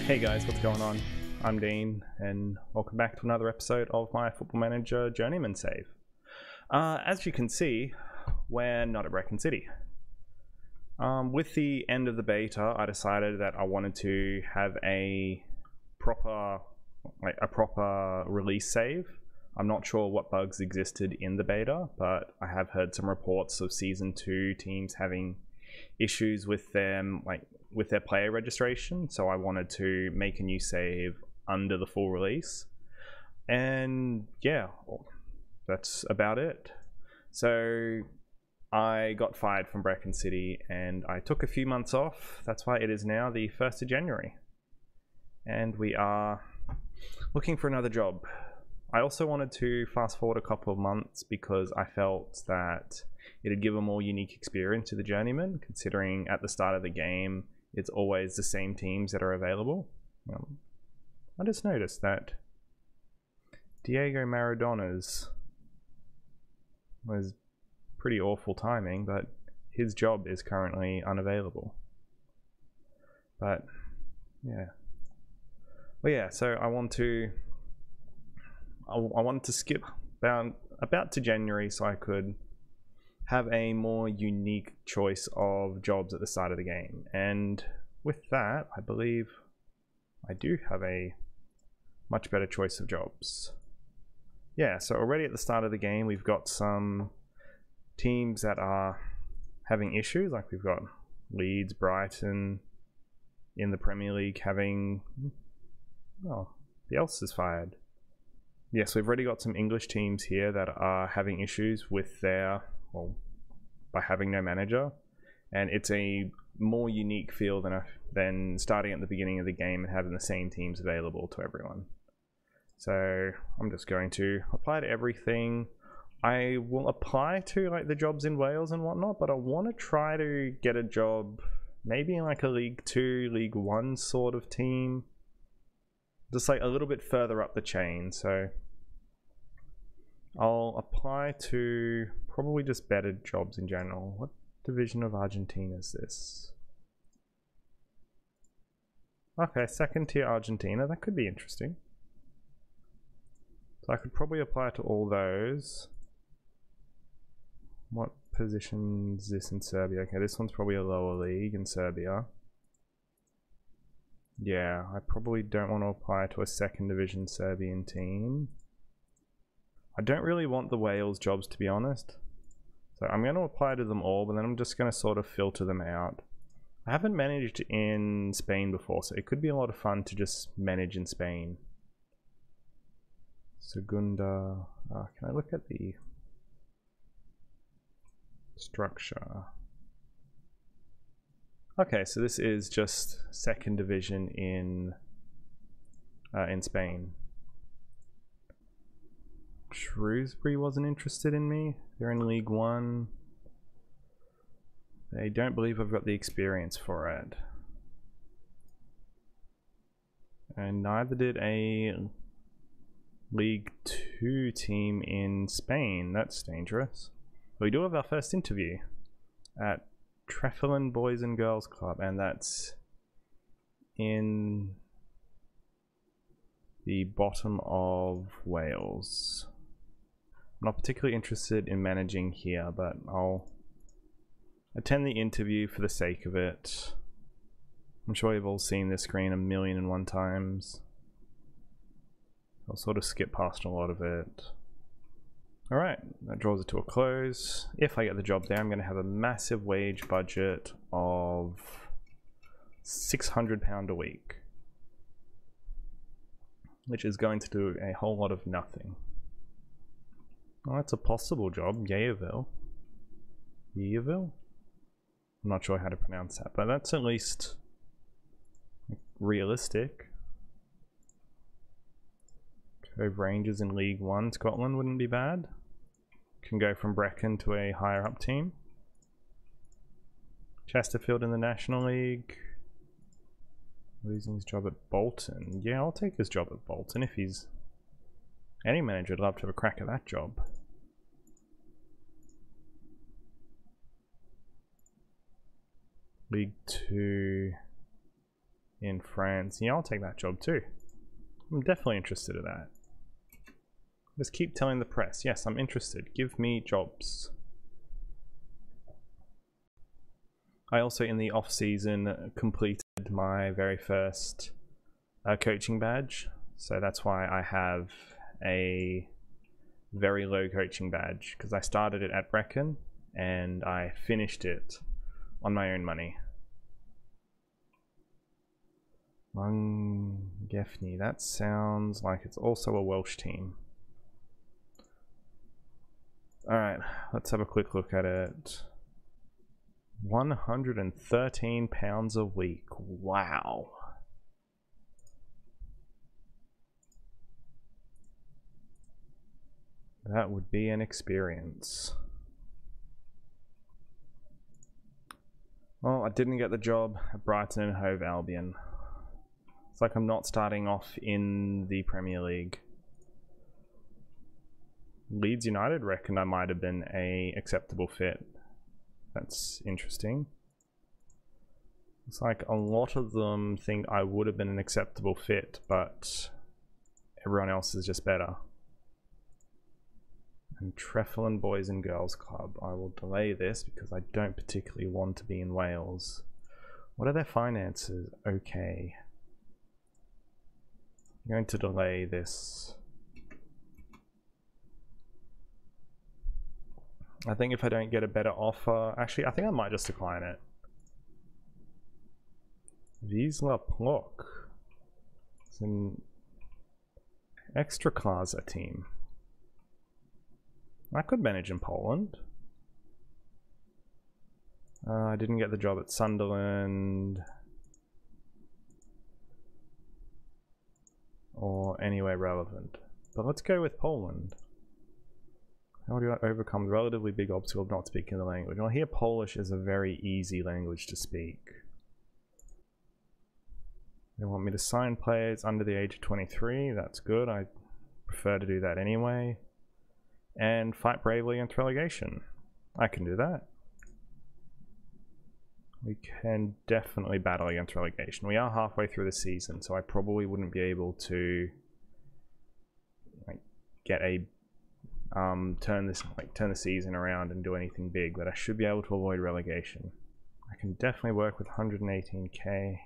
Hey guys, what's going on? I'm Dean, and welcome back to another episode of my Football Manager Journeyman save. As you can see, we're not at Brecon City. With the end of the beta, I decided that I wanted to have a proper release save. I'm not sure what bugs existed in the beta, but I have heard some reports of Season 2 teams having issues with them, with their player registration, so I wanted to make a new save under the full release. And yeah, that's about it. So I got fired from Brecon City and I took a few months off. That's why it is now the 1st of January. And we are looking for another job. I also wanted to fast forward a couple of months because I felt that it'd give a more unique experience to the Journeyman, considering at the start of the game it's always the same teams that are available. I just noticed that Diego Maradona's was pretty awful timing, but his job is currently unavailable. But yeah. Well, yeah, so I wanted to skip about to January so I could have a more unique choice of jobs at the start of the game. And with that, I believe I do have a much better choice of jobs. Yeah, so already at the start of the game, we've got some teams that are having issues. Like we've got Leeds, Brighton in the Premier League having... Oh, Bielsa's fired. Yes, we've already got some English teams here that are having issues with their... well, by having no manager, and it's a more unique feel than starting at the beginning of the game and having the same teams available to everyone. So I'm just going to apply to everything. I will apply to like the jobs in Wales and whatnot, but I want to try to get a job maybe in like a League 2, League 1 sort of team, just like a little bit further up the chain. So I'll apply to probably just better jobs in general. What division of Argentina is this? Okay, 2nd tier Argentina. That could be interesting. So I could probably apply to all those. What position is this in Serbia? Okay, this one's probably a lower league in Serbia. Yeah, I probably don't want to apply to a 2nd division Serbian team. I don't really want the Wales jobs, to be honest. So I'm going to apply to them all, but then I'm just going to sort of filter them out. I haven't managed in Spain before, so it could be a lot of fun to just manage in Spain. Segunda. Can I look at the structure? Okay, so this is just 2nd division in Spain. Shrewsbury wasn't interested in me. They're in League 1. They don't believe I've got the experience for it. And neither did a League 2 team in Spain. That's dangerous. We do have our first interview at Treffelin Boys and Girls Club, and that's in the bottom of Wales. I'm not particularly interested in managing here, but I'll attend the interview for the sake of it. I'm sure you've all seen this screen 1,000,001 times. I'll sort of skip past a lot of it. Alright, that draws it to a close. If I get the job there, I'm going to have a massive wage budget of £600 a week, which is going to do a whole lot of nothing. Oh, that's a possible job, Yeovil. Yeovil? I'm not sure how to pronounce that, but that's at least realistic. Cove Rangers in League 1, Scotland wouldn't be bad. Can go from Brecon to a higher up team. Chesterfield in the National League. Losing his job at Bolton. Yeah, I'll take his job at Bolton if he's... Any manager would love to have a crack at that job. League 2. in France. Yeah, I'll take that job too. I'm definitely interested in that. Just keep telling the press, yes, I'm interested. Give me jobs. I also, in the off-season, completed my very first coaching badge. So that's why I have a very low coaching badge, because I started it at Brecon and I finished it on my own money. Llangefni, that sounds like it's also a Welsh team. Alright, let's have a quick look at it. £113 a week. Wow. That would be an experience. Well, I didn't get the job at Brighton and Hove Albion. It's like I'm not starting off in the Premier League. Leeds United reckon I might have been an acceptable fit. That's interesting. It's like a lot of them think I would have been an acceptable fit, but everyone else is just better. And Treffelin Boys and Girls Club. I will delay this because I don't particularly want to be in Wales. What are their finances? Okay. I'm going to delay this. I think if I don't get a better offer, actually I think I might just decline it. Wisła Płock. It's an Ekstraklasa team. I could manage in Poland. I didn't get the job at Sunderland. Or anywhere relevant. But let's go with Poland. How do I overcome the relatively big obstacle of not speaking the language? Well, here Polish is a very easy language to speak. They want me to sign players under the age of 23. That's good. I prefer to do that anyway. And fight bravely against relegation. I can do that. We can definitely battle against relegation. We are halfway through the season, so I probably wouldn't be able to get a turn the season around and do anything big, but I should be able to avoid relegation. I can definitely work with 118k and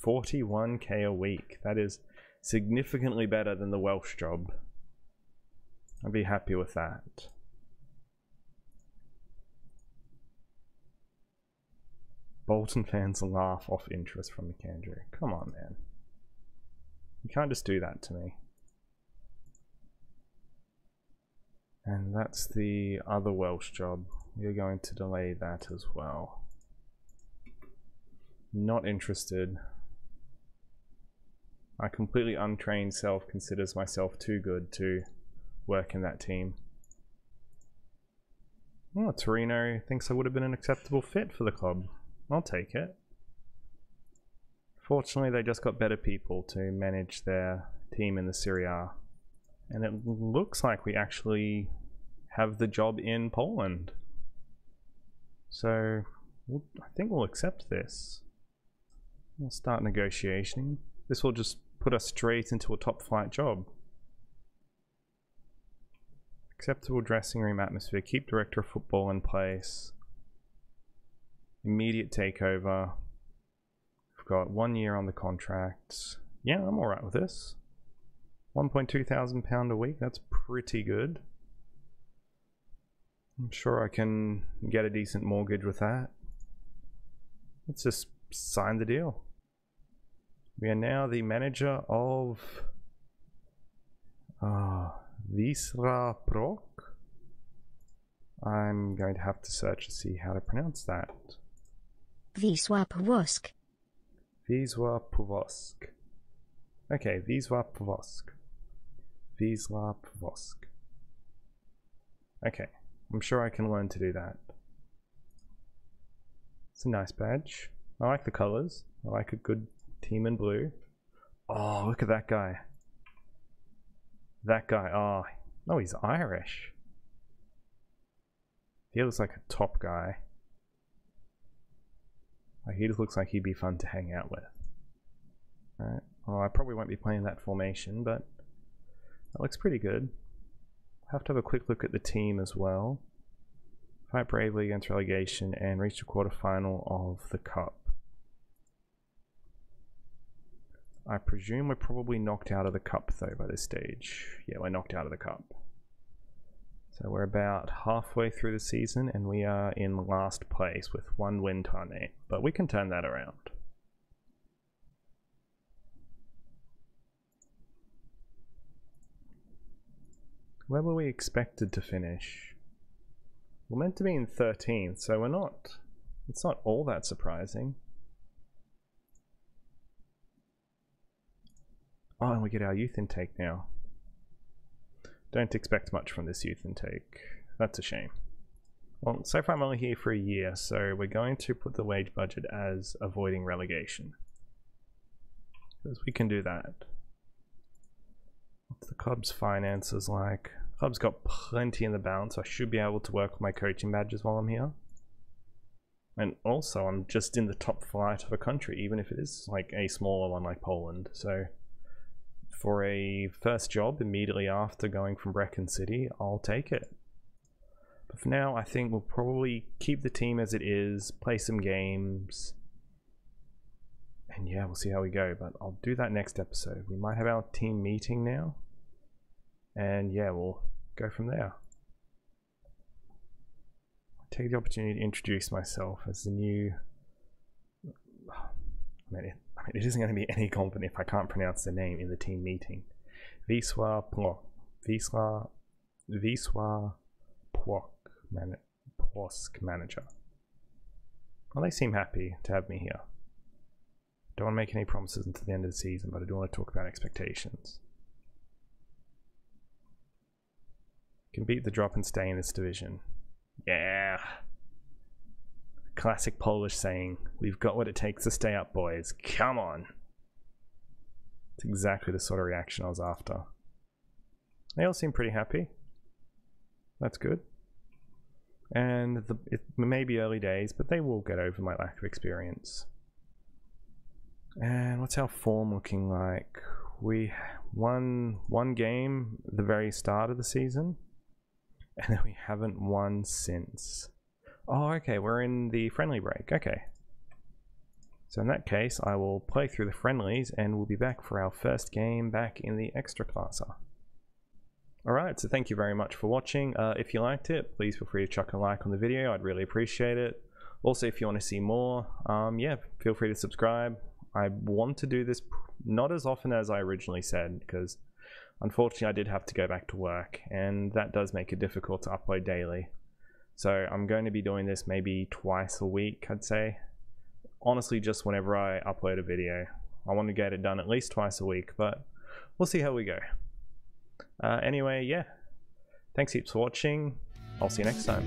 41k a week. That is significantly better than the Welsh job. I'd be happy with that. Bolton fans laugh off interest from McAndrew. Come on, man. You can't just do that to me. And that's the other Welsh job. We're going to delay that as well. Not interested. My completely untrained self considers myself too good to work in that team. Oh, Torino thinks I would have been an acceptable fit for the club. I'll take it. Fortunately, they just got better people to manage their team in the Serie A. And it looks like we actually have the job in Poland. So I think we'll accept this. We'll start negotiating. This will just put us straight into a top flight job. Acceptable dressing room atmosphere. Keep director of football in place. Immediate takeover. We've got 1 year on the contract. Yeah, I'm alright with this. £1,200 a week. That's pretty good. I'm sure I can get a decent mortgage with that. Let's just sign the deal. We are now the manager of Wisła Płock. I'm going to have to search to see how to pronounce that. Wisła Płock. Wisła Płock. Okay, Wisła Płock. Wisła Płock. Okay, I'm sure I can learn to do that. It's a nice badge. I like the colors. I like a good team in blue. Oh, look at that guy. That guy. Oh, no, he's Irish. He looks like a top guy. Like, he just looks like he'd be fun to hang out with. Alright, well, I probably won't be playing that formation, but that looks pretty good. Have to have a quick look at the team as well. Fight bravely against relegation and reach the quarterfinal of the cup. I presume we're probably knocked out of the cup though by this stage. Yeah, we're knocked out of the cup. So we're about halfway through the season and we are in last place with 1 win to our name, but we can turn that around. Where were we expected to finish? We're meant to be in 13th, so we're not. It's not all that surprising. Oh, and we get our youth intake now. Don't expect much from this youth intake. That's a shame. Well, so far I'm only here for a year, so we're going to put the wage budget as avoiding relegation. Because we can do that. What's the club's finances like? Club's got plenty in the balance. I should be able to work with my coaching badges while I'm here. And also, I'm just in the top flight of a country, even if it is like a smaller one like Poland. So for a first job immediately after going from Brecon City, I'll take it. But for now, I think we'll probably keep the team as it is, play some games, and yeah, we'll see how we go. But I'll do that next episode. We might have our team meeting now, and yeah, we'll go from there. I'll take the opportunity to introduce myself as the new... I mean, it isn't going to be any confident if I can't pronounce the name in the team meeting. Wisła Płock manager. Well, they seem happy to have me here. Don't want to make any promises until the end of the season, but I do want to talk about expectations. Can beat the drop and stay in this division. Yeah. Classic Polish saying, we've got what it takes to stay up, boys. Come on. It's exactly the sort of reaction I was after. They all seem pretty happy. That's good. And it may be early days, but they will get over my lack of experience. And what's our form looking like? We won one game at the very start of the season, and then we haven't won since. Oh, okay, we're in the friendly break. Okay. So in that case, I will play through the friendlies, and we'll be back for our first game back in the Ekstraklasa. Alright, so thank you very much for watching. If you liked it, please feel free to chuck a like on the video. I'd really appreciate it. Also, if you want to see more, yeah, feel free to subscribe. I want to do this not as often as I originally said, because unfortunately I did have to go back to work, and that does make it difficult to upload daily. So I'm going to be doing this maybe twice a week, I'd say. Honestly, just whenever I upload a video. I want to get it done at least twice a week, but we'll see how we go. Anyway, yeah. Thanks heaps for watching. I'll see you next time.